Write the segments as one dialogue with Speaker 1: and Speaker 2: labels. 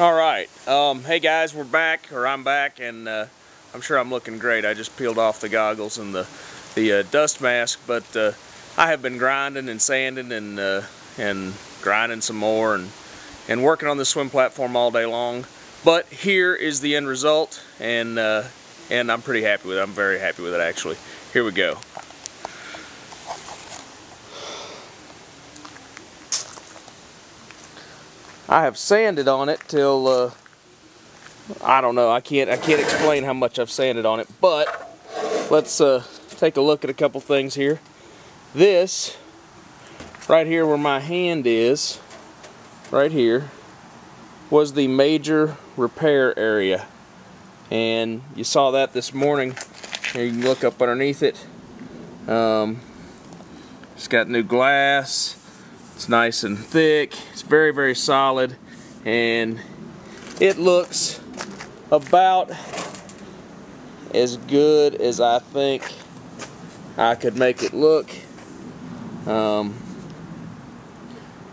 Speaker 1: All right, hey guys, we're back, or I'm back, and I'm sure I'm looking great. I just peeled off the goggles and the dust mask, but I have been grinding and sanding and grinding some more and working on the swim platform all day long. But here is the end result, and I'm pretty happy with it. I'm very happy with it, actually. Here we go. I have sanded on it till I don't know. I can't explain how much I've sanded on it. But let's take a look at a couple things here. This right here, where my hand is, right here, was the major repair area, and you saw that this morning. Here, you can look up underneath it. It's got new glass. It's nice and thick. It's very, very solid, and it looks about as good as I think I could make it look,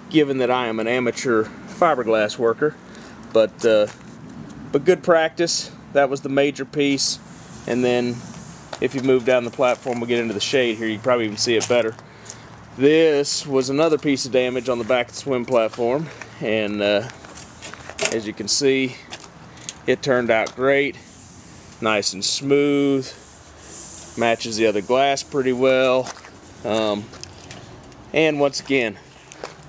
Speaker 1: given that I am an amateur fiberglass worker. But good practice. That was the major piece, and then if you move down the platform, we'll get into the shade here. You can probably even see it better. This was another piece of damage on the back of the swim platform, and as you can see, it turned out great. Nice and smooth, matches the other glass pretty well, and once again,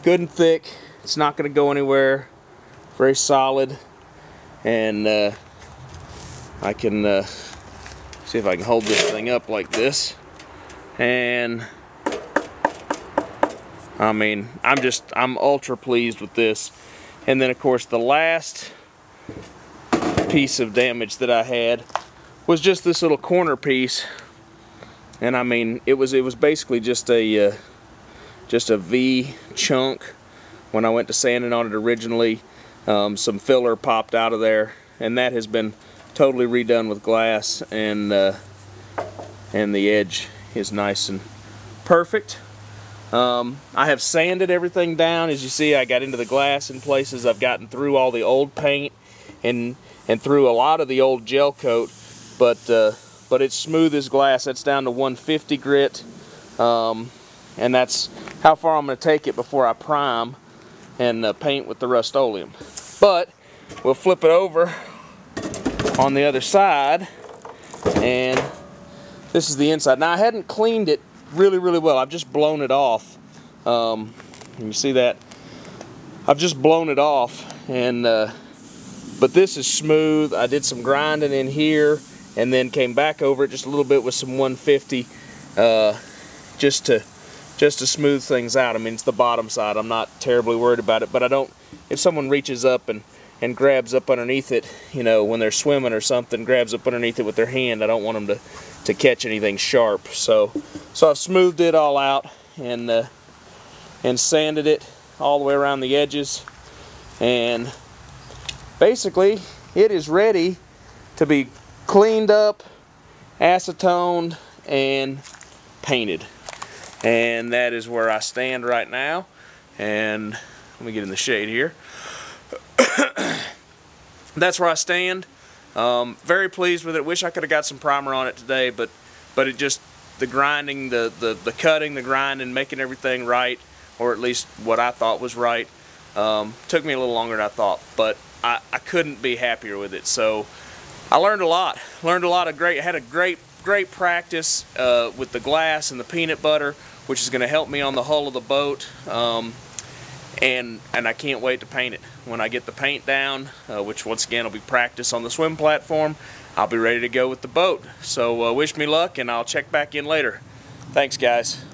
Speaker 1: good and thick. It's not going to go anywhere. Very solid, and I can see if I can hold this thing up like this, and I mean, I'm ultra pleased with this. And then of course the last piece of damage that I had was just this little corner piece, and I mean, it was basically just a V chunk. When I went to sanding on it originally, some filler popped out of there, and that has been totally redone with glass, and the edge is nice and perfect. I have sanded everything down. As you see, I got into the glass in places. I've gotten through all the old paint and through a lot of the old gel coat, but it's smooth as glass. That's down to 150 grit, and that's how far I'm going to take it before I prime and paint with the Rust-Oleum. But we'll flip it over on the other side, and this is the inside. Now, I hadn't cleaned it really well. I've just blown it off. You see that? I've just blown it off, and but this is smooth. I did some grinding in here and then came back over it just a little bit with some 150 just to smooth things out. I mean, it's the bottom side. I'm not terribly worried about it, but I don't, if someone reaches up and grabs up underneath it, you know, when they're swimming or something, grabs up underneath it with their hand, I don't want them to catch anything sharp. So I've smoothed it all out and sanded it all the way around the edges, and basically it is ready to be cleaned up, acetoned, and painted. And that is where I stand right now. And let me get in the shade here. That's where I stand. Very pleased with it. Wish I could have got some primer on it today, but it just, the grinding, the cutting, the grinding, making everything right, or at least what I thought was right, took me a little longer than I thought, but I couldn't be happier with it. So I learned a lot. Had a great practice with the glass and the peanut butter, which is going to help me on the hull of the boat. And I can't wait to paint it. When I get the paint down, which once again will be practice on the swim platform, I'll be ready to go with the boat. So wish me luck, and I'll check back in later. Thanks, guys.